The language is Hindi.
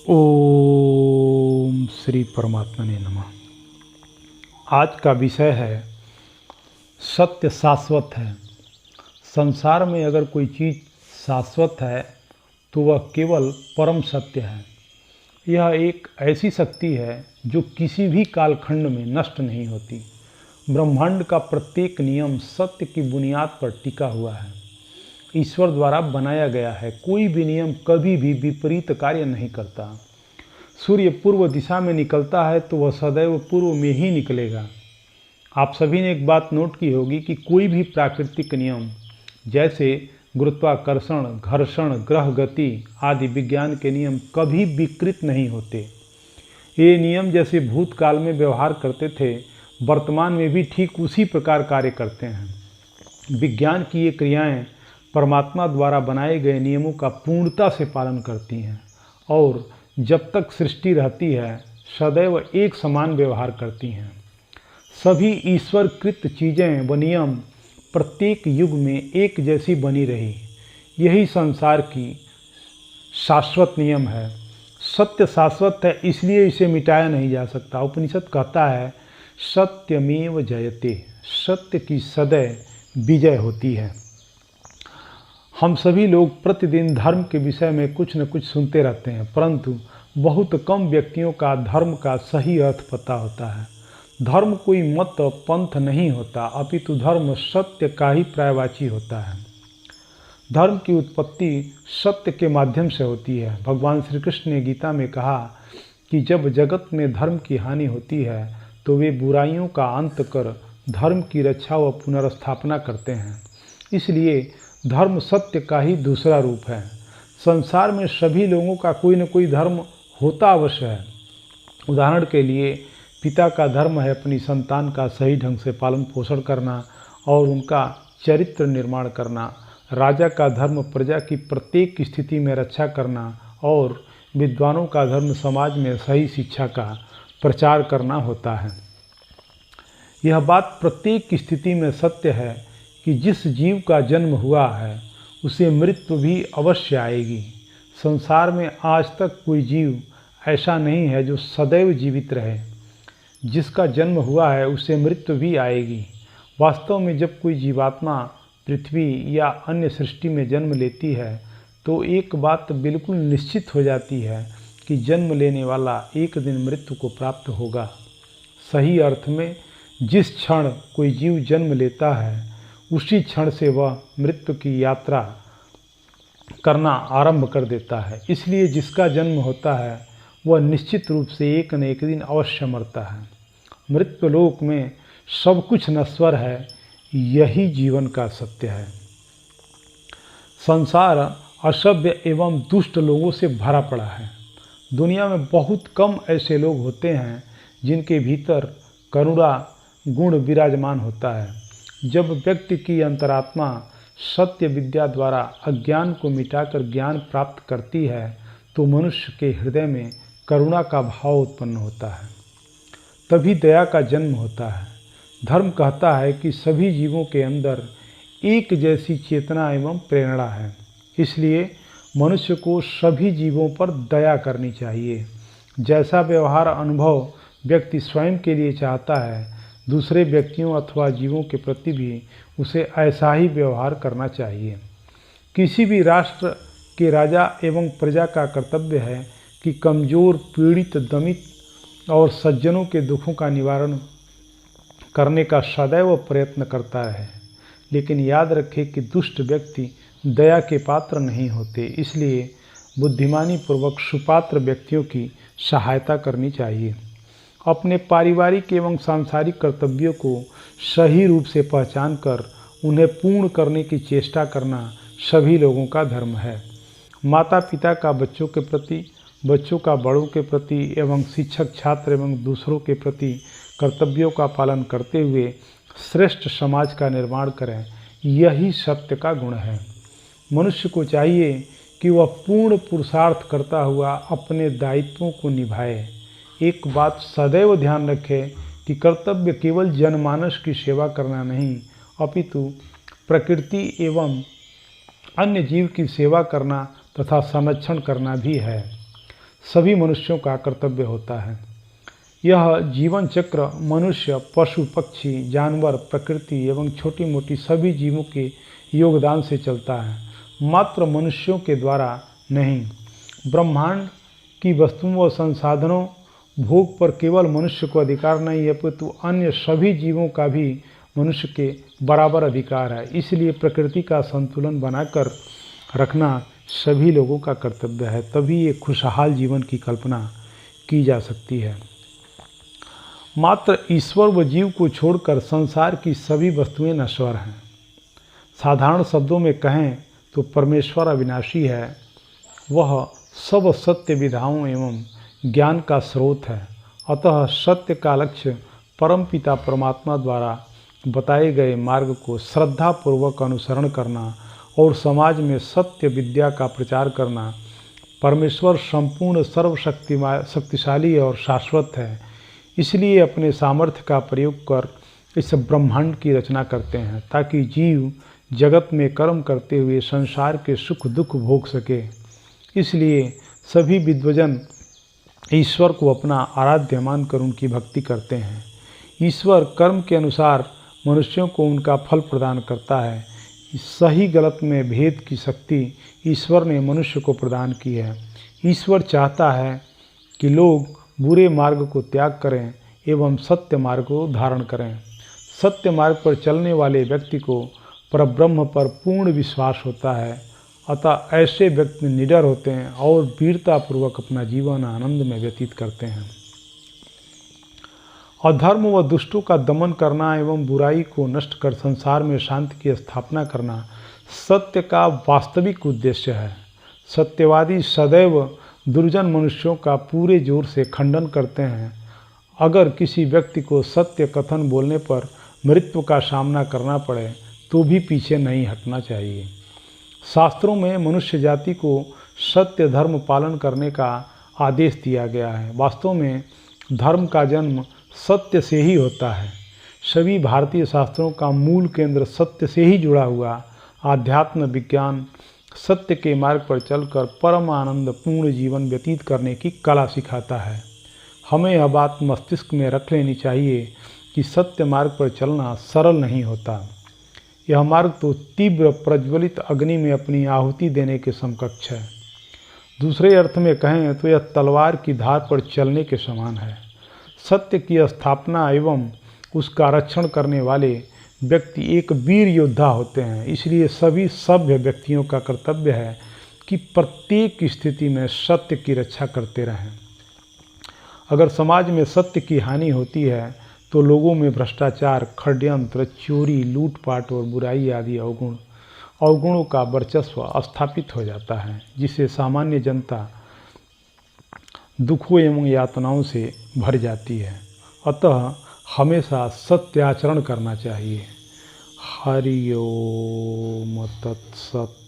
ओम श्री परमात्मा ने नमः। आज का विषय है सत्य शाश्वत है। संसार में अगर कोई चीज़ शाश्वत है तो वह केवल परम सत्य है। यह एक ऐसी शक्ति है जो किसी भी कालखंड में नष्ट नहीं होती। ब्रह्मांड का प्रत्येक नियम सत्य की बुनियाद पर टिका हुआ है, ईश्वर द्वारा बनाया गया है। कोई भी नियम कभी भी विपरीत कार्य नहीं करता। सूर्य पूर्व दिशा में निकलता है तो वह सदैव पूर्व में ही निकलेगा। आप सभी ने एक बात नोट की होगी कि कोई भी प्राकृतिक नियम जैसे गुरुत्वाकर्षण, घर्षण, ग्रह गति आदि विज्ञान के नियम कभी विकृत नहीं होते। ये नियम जैसे भूतकाल में व्यवहार करते थे, वर्तमान में भी ठीक उसी प्रकार कार्य करते हैं। विज्ञान की ये क्रियाएं परमात्मा द्वारा बनाए गए नियमों का पूर्णता से पालन करती हैं और जब तक सृष्टि रहती है सदैव एक समान व्यवहार करती हैं। सभी ईश्वरकृत चीज़ें व नियम प्रत्येक युग में एक जैसी बनी रही। यही संसार की शाश्वत नियम है। सत्य शाश्वत है, इसलिए इसे मिटाया नहीं जा सकता। उपनिषद कहता है सत्यमेव जयते, सत्य की सदैव विजय होती है। हम सभी लोग प्रतिदिन धर्म के विषय में कुछ न कुछ सुनते रहते हैं, परंतु बहुत कम व्यक्तियों का धर्म का सही अर्थ पता होता है। धर्म कोई मत पंथ नहीं होता, अपितु धर्म सत्य का ही पर्यायवाची होता है। धर्म की उत्पत्ति सत्य के माध्यम से होती है। भगवान श्री कृष्ण ने गीता में कहा कि जब जगत में धर्म की हानि होती है तो वे बुराइयों का अंत कर धर्म की रक्षा व पुनर्स्थापना करते हैं। इसलिए धर्म सत्य का ही दूसरा रूप है। संसार में सभी लोगों का कोई न कोई धर्म होता अवश्य है। उदाहरण के लिए पिता का धर्म है अपनी संतान का सही ढंग से पालन पोषण करना और उनका चरित्र निर्माण करना। राजा का धर्म प्रजा की प्रत्येक स्थिति में रक्षा करना और विद्वानों का धर्म समाज में सही शिक्षा का प्रचार करना होता है। यह बात प्रत्येक स्थिति में सत्य है कि जिस जीव का जन्म हुआ है उसे मृत्यु भी अवश्य आएगी। संसार में आज तक कोई जीव ऐसा नहीं है जो सदैव जीवित रहे। जिसका जन्म हुआ है उसे मृत्यु भी आएगी। वास्तव में जब कोई जीवात्मा पृथ्वी या अन्य सृष्टि में जन्म लेती है तो एक बात बिल्कुल निश्चित हो जाती है कि जन्म लेने वाला एक दिन मृत्यु को प्राप्त होगा। सही अर्थ में जिस क्षण कोई जीव जन्म लेता है उसी क्षण से वह मृत्यु की यात्रा करना आरंभ कर देता है। इसलिए जिसका जन्म होता है वह निश्चित रूप से एक न एक दिन अवश्य मरता है। मृत्युलोक में सब कुछ नश्वर है, यही जीवन का सत्य है। संसार असभ्य एवं दुष्ट लोगों से भरा पड़ा है। दुनिया में बहुत कम ऐसे लोग होते हैं जिनके भीतर करुणा गुण विराजमान होता है। जब व्यक्ति की अंतरात्मा सत्य विद्या द्वारा अज्ञान को मिटाकर ज्ञान प्राप्त करती है तो मनुष्य के हृदय में करुणा का भाव उत्पन्न होता है, तभी दया का जन्म होता है। धर्म कहता है कि सभी जीवों के अंदर एक जैसी चेतना एवं प्रेरणा है, इसलिए मनुष्य को सभी जीवों पर दया करनी चाहिए। जैसा व्यवहार अनुभव व्यक्ति स्वयं के लिए चाहता है, दूसरे व्यक्तियों अथवा जीवों के प्रति भी उसे ऐसा ही व्यवहार करना चाहिए। किसी भी राष्ट्र के राजा एवं प्रजा का कर्तव्य है कि कमजोर, पीड़ित, दमित और सज्जनों के दुखों का निवारण करने का सदैव प्रयत्न करता रहे। लेकिन याद रखें कि दुष्ट व्यक्ति दया के पात्र नहीं होते, इसलिए बुद्धिमानी पूर्वक सुपात्र व्यक्तियों की सहायता करनी चाहिए। अपने पारिवारिक एवं सांसारिक कर्तव्यों को सही रूप से पहचान कर उन्हें पूर्ण करने की चेष्टा करना सभी लोगों का धर्म है। माता पिता का बच्चों के प्रति, बच्चों का बड़ों के प्रति एवं शिक्षक छात्र एवं दूसरों के प्रति कर्तव्यों का पालन करते हुए श्रेष्ठ समाज का निर्माण करें, यही सत्य का गुण है। मनुष्य को चाहिए कि वह पूर्ण पुरुषार्थ करता हुआ अपने दायित्वों को निभाए। एक बात सदैव ध्यान रखें कि कर्तव्य केवल जनमानस की सेवा करना नहीं, अपितु प्रकृति एवं अन्य जीव की सेवा करना तथा संरक्षण करना भी है। सभी मनुष्यों का कर्तव्य होता है। यह जीवन चक्र मनुष्य, पशु, पक्षी, जानवर, प्रकृति एवं छोटी मोटी सभी जीवों के योगदान से चलता है, मात्र मनुष्यों के द्वारा नहीं। ब्रह्मांड की वस्तुओं व संसाधनों भोग पर केवल मनुष्य को अधिकार नहीं है, अपितु अन्य सभी जीवों का भी मनुष्य के बराबर अधिकार है। इसलिए प्रकृति का संतुलन बनाकर रखना सभी लोगों का कर्तव्य है, तभी एक खुशहाल जीवन की कल्पना की जा सकती है। मात्र ईश्वर व जीव को छोड़कर संसार की सभी वस्तुएं नश्वर हैं। साधारण शब्दों में कहें तो परमेश्वर अविनाशी है, वह सब सत्य विधाओं एवं ज्ञान का स्रोत है। अतः सत्य का लक्ष्य परमपिता परमात्मा द्वारा बताए गए मार्ग को श्रद्धापूर्वक अनुसरण करना और समाज में सत्य विद्या का प्रचार करना। परमेश्वर संपूर्ण सर्वशक्तिशाली और शाश्वत है, इसलिए अपने सामर्थ्य का प्रयोग कर इस ब्रह्मांड की रचना करते हैं, ताकि जीव जगत में कर्म करते हुए संसार के सुख दुख भोग सके। इसलिए सभी विद्वजन ईश्वर को अपना आराध्य मानकर उनकी भक्ति करते हैं। ईश्वर कर्म के अनुसार मनुष्यों को उनका फल प्रदान करता है। सही गलत में भेद की शक्ति ईश्वर ने मनुष्य को प्रदान की है। ईश्वर चाहता है कि लोग बुरे मार्ग को त्याग करें एवं सत्य मार्ग को धारण करें। सत्य मार्ग पर चलने वाले व्यक्ति को परब्रह्म पर पूर्ण विश्वास होता है, अतः ऐसे व्यक्ति निडर होते हैं और वीरतापूर्वक अपना जीवन आनंद में व्यतीत करते हैं। अधर्म व दुष्टों का दमन करना एवं बुराई को नष्ट कर संसार में शांति की स्थापना करना सत्य का वास्तविक उद्देश्य है। सत्यवादी सदैव दुर्जन मनुष्यों का पूरे जोर से खंडन करते हैं। अगर किसी व्यक्ति को सत्य कथन बोलने पर मृत्यु का सामना करना पड़े तो भी पीछे नहीं हटना चाहिए। शास्त्रों में मनुष्य जाति को सत्य धर्म पालन करने का आदेश दिया गया है। वास्तव में धर्म का जन्म सत्य से ही होता है। सभी भारतीय शास्त्रों का मूल केंद्र सत्य से ही जुड़ा हुआ आध्यात्म विज्ञान सत्य के मार्ग पर चलकर परम आनंद पूर्ण जीवन व्यतीत करने की कला सिखाता है। हमें यह बात मस्तिष्क में रख लेनी चाहिए कि सत्य मार्ग पर चलना सरल नहीं होता। यह मार्ग तो तीव्र प्रज्वलित अग्नि में अपनी आहुति देने के समकक्ष है। दूसरे अर्थ में कहें तो यह तलवार की धार पर चलने के समान है। सत्य की स्थापना एवं उसका रक्षण करने वाले व्यक्ति एक वीर योद्धा होते हैं। इसलिए सभी सभ्य व्यक्तियों का कर्तव्य है कि प्रत्येक स्थिति में सत्य की रक्षा करते रहें। अगर समाज में सत्य की हानि होती है तो लोगों में भ्रष्टाचार, षड्यंत्र, चोरी, लूटपाट और बुराई आदि अवगुणों का वर्चस्व स्थापित हो जाता है, जिससे सामान्य जनता दुखों एवं यातनाओं से भर जाती है। अतः हमेशा सत्य आचरण करना चाहिए। हरि ओम तत्सत।